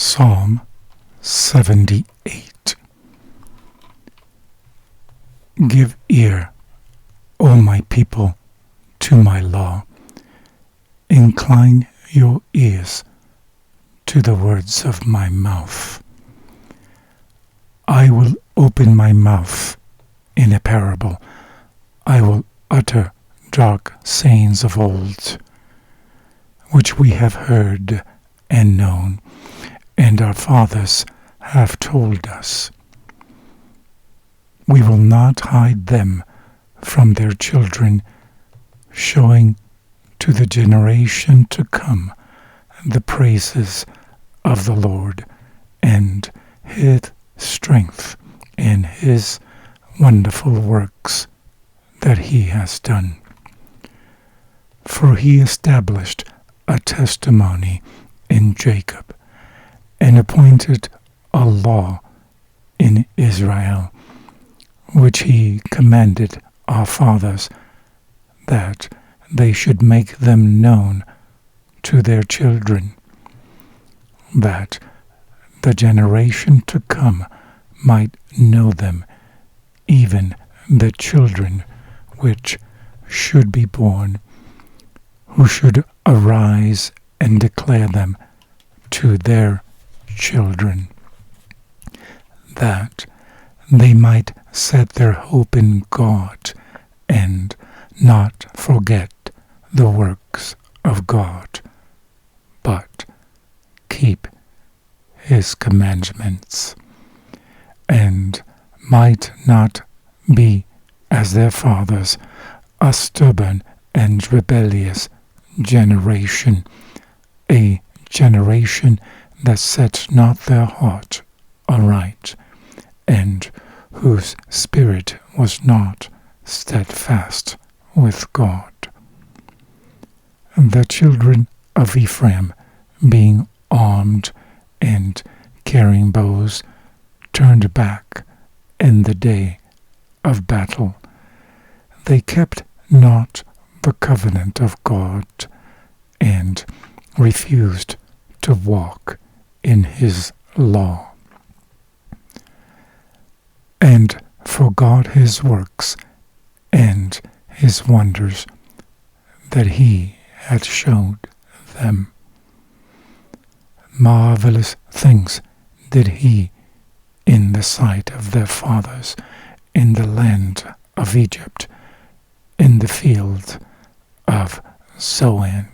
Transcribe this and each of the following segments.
Psalm 78. Give ear, O my people, to my law. Incline your ears to the words of my mouth. I will open my mouth in a parable. I will utter dark sayings of old, which we have heard and known, and our fathers have told us. We will not hide them from their children, showing to the generation to come the praises of the Lord and his strength and his wonderful works that he has done. For he established a testimony in Jacob and appointed a law in Israel, which he commanded our fathers, that they should make them known to their children, that the generation to come might know them, even the children which should be born, who should arise and declare them to their children, that they might set their hope in God and not forget the works of God, but keep his commandments, and might not be as their fathers, a stubborn and rebellious generation, a generation that set not their heart aright, and whose spirit was not steadfast with God. The children of Ephraim, being armed and carrying bows, turned back in the day of battle. They kept not the covenant of God, and refused to walk in his law, and forgot his works and his wonders that he had showed them. Marvelous things did he in the sight of their fathers, in the land of Egypt, in the field of Zoan.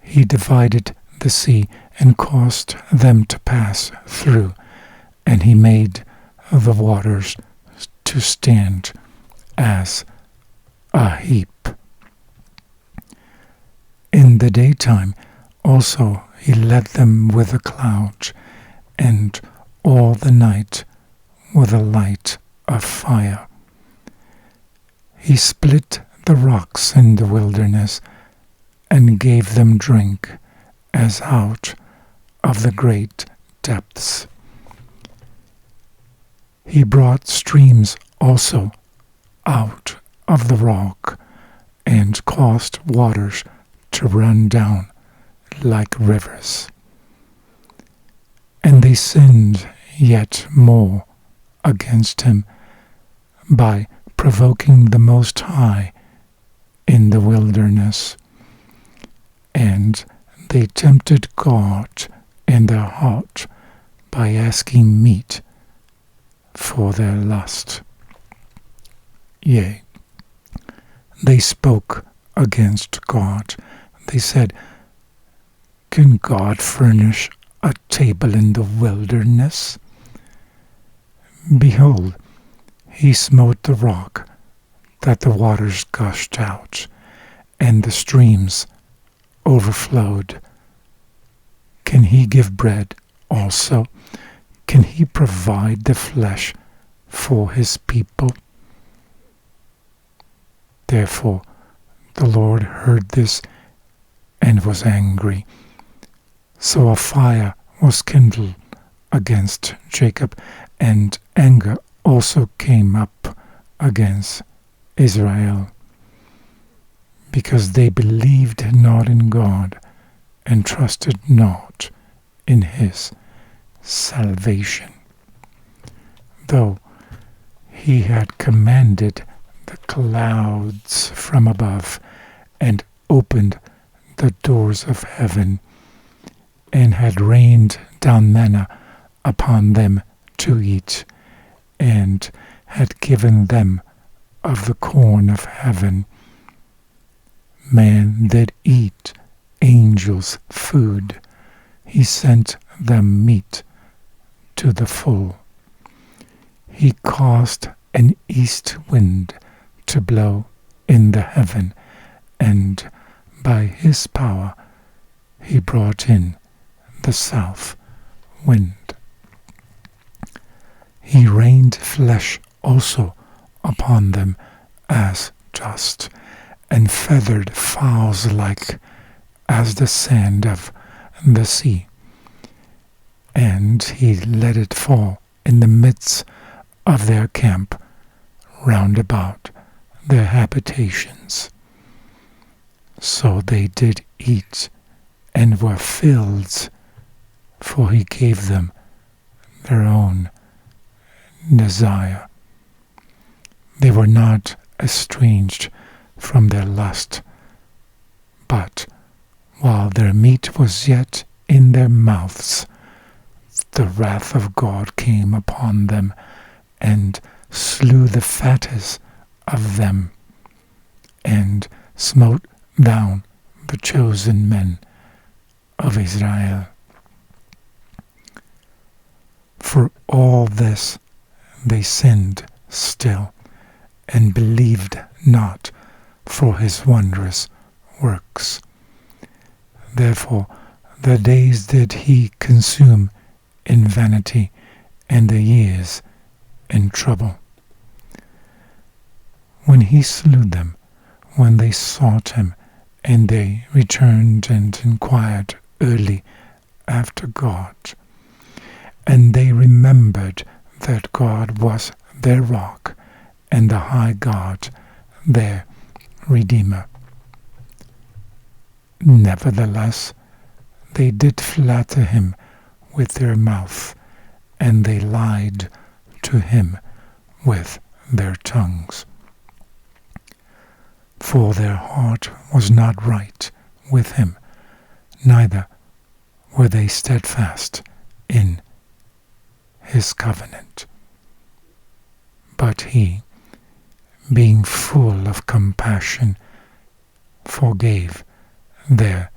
He divided the sea and caused them to pass through, and he made the waters to stand as a heap. In the daytime also he led them with a cloud, and all the night with a light of fire. He split the rocks in the wilderness, and gave them drink as out of the great depths. He brought streams also out of the rock, and caused waters to run down like rivers. And they sinned yet more against him by provoking the Most High in the wilderness. And they tempted God in their heart by asking meat for their lust. Yea, they spoke against God. They said, "Can God furnish a table in the wilderness?" Behold, he smote the rock, that the waters gushed out, and the streams overflowed. Can he give bread also? Can he provide the flesh for his people? Therefore the Lord heard this and was angry. So a fire was kindled against Jacob, and anger also came up against Israel, because they believed not in God, and trusted not in his salvation. Though he had commanded the clouds from above and opened the doors of heaven, and had rained down manna upon them to eat, and had given them of the corn of heaven. Man did eat angels' food. He sent them meat to the full. He caused an east wind to blow in the heaven, and by his power he brought in the south wind. He rained flesh also upon them as dust, and feathered fowls like as the sand of the sea. And he let it fall in the midst of their camp round about their habitations. So they did eat and were filled, for he gave them their own desire. They were not estranged from their lust, but while their meat was yet in their mouths, the wrath of God came upon them, and slew the fattest of them, and smote down the chosen men of Israel. For all this they sinned still, and believed not for his wondrous works. Therefore the days did he consume in vanity, and the years in trouble. When he slew them, when they sought him, and they returned and inquired early after God, and they remembered that God was their rock, and the high God their Redeemer. Nevertheless, they did flatter him with their mouth, and they lied to him with their tongues. For their heart was not right with him, neither were they steadfast in his covenant. But he, being full of compassion, forgave their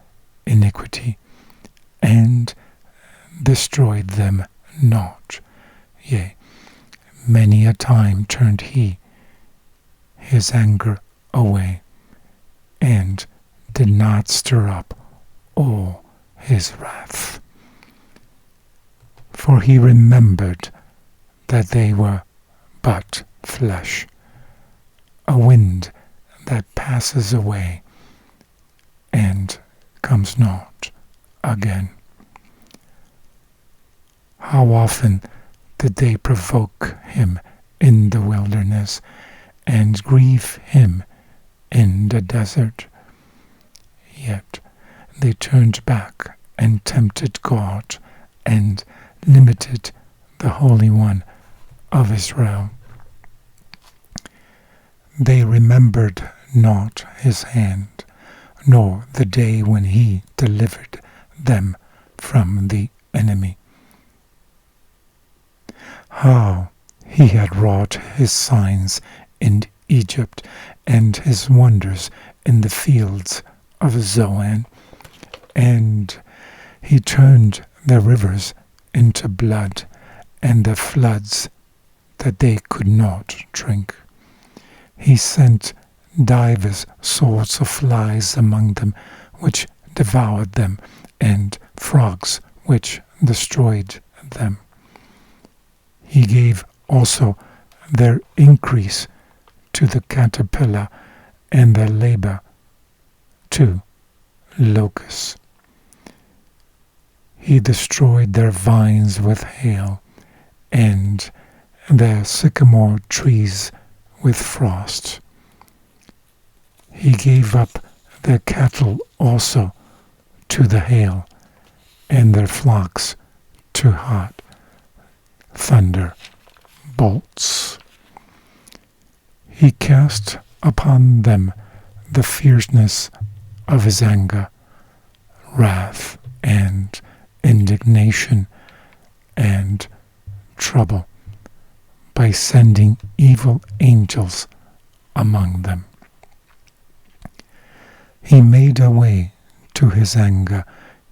iniquity, and destroyed them not. Yea, many a time turned he his anger away, and did not stir up all his wrath. For he remembered that they were but flesh, a wind that passes away and comes not again. How often did they provoke him in the wilderness, and grieve him in the desert? Yet they turned back and tempted God, and limited the Holy One of Israel. They remembered not his hand, nor the day when he delivered them from the enemy. How he had wrought his signs in Egypt, and his wonders in the fields of Zoan, and he turned the rivers into blood, and the floods that they could not drink. He sent divers sorts of flies among them, which devoured them, and frogs which destroyed them. He gave also their increase to the caterpillar, and their labor to locusts. He destroyed their vines with hail, and their sycamore trees with frost. He gave up their cattle also to the hail, and their flocks to hot thunder bolts. He cast upon them the fierceness of his anger, wrath, and indignation, and trouble, by sending evil angels among them. He made a way to his anger.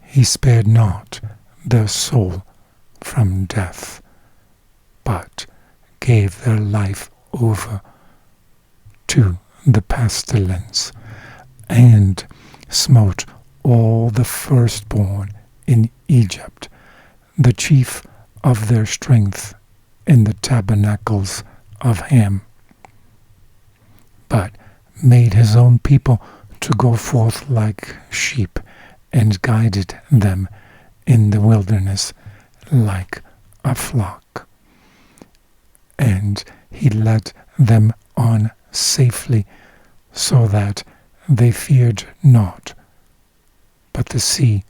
He spared not their soul from death, but gave their life over to the pestilence, and smote all the firstborn in Egypt, the chief of their strength in the tabernacles of Ham, but made his own people to go forth like sheep, and guided them in the wilderness like a flock. And he led them on safely, so that they feared not, but the sea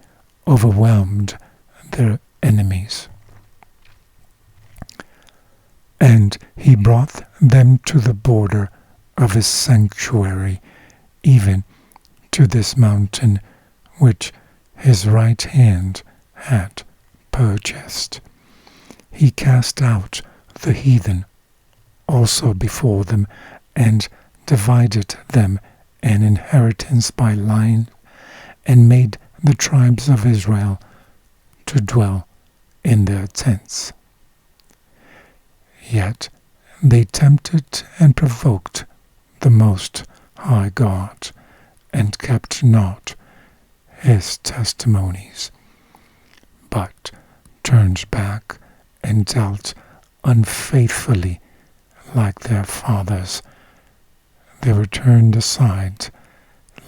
overwhelmed their enemies. And he brought them to the border of his sanctuary, even to this mountain which his right hand had purchased. He cast out the heathen also before them, and divided them an inheritance by line, and made the tribes of Israel to dwell in their tents. Yet they tempted and provoked the Most High God, and kept not his testimonies, but turned back and dealt unfaithfully like their fathers. They were turned aside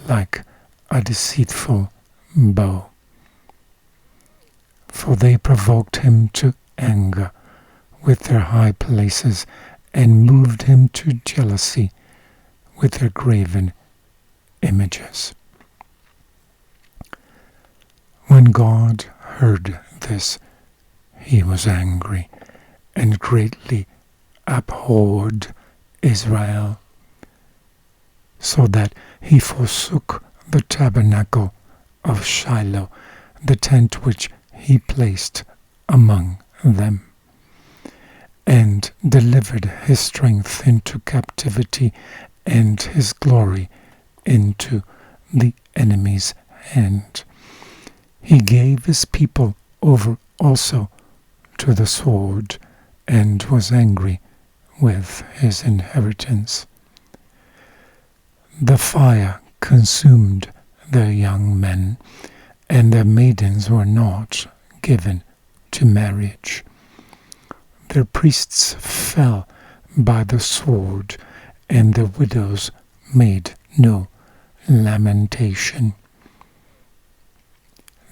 like a deceitful bow. For they provoked him to anger with their high places, and moved him to jealousy with their graven images. When God heard this, he was angry, and greatly abhorred Israel, so that he forsook the tabernacle of Shiloh, the tent which he placed among them, and delivered his strength into captivity, and his glory into the enemy's hand. He gave his people over also to the sword, and was angry with his inheritance. The fire consumed their young men, and their maidens were not given to marriage. Their priests fell by the sword, and their widows made no lamentation.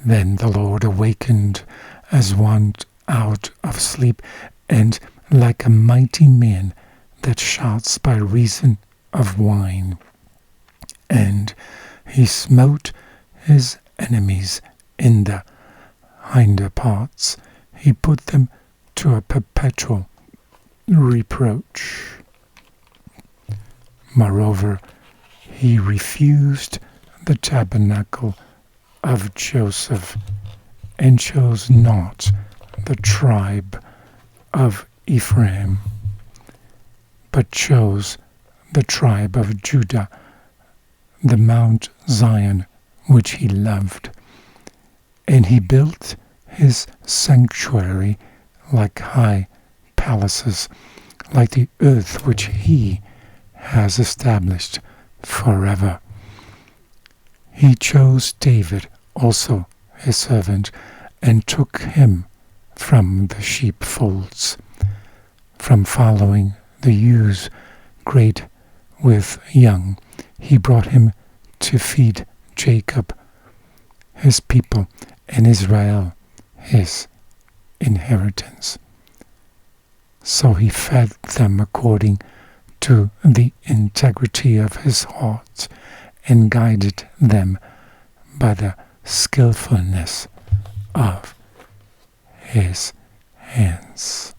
Then the Lord awakened as one out of sleep, and like a mighty man that shouts by reason of wine. And he smote his enemies in the hinder parts. He put them to a perpetual reproach. Moreover, he refused the tabernacle of Joseph, and chose not the tribe of Ephraim, but chose the tribe of Judah, the Mount Zion which he loved. And he built his sanctuary like high palaces, like the earth which he has established forever. He chose David also his servant, and took him from the sheepfolds, from following the ewes great with young. He brought him to feed Jacob his people, and Israel his inheritance. So he fed them according to the integrity of his heart, and guided them by the skillfulness of his hands.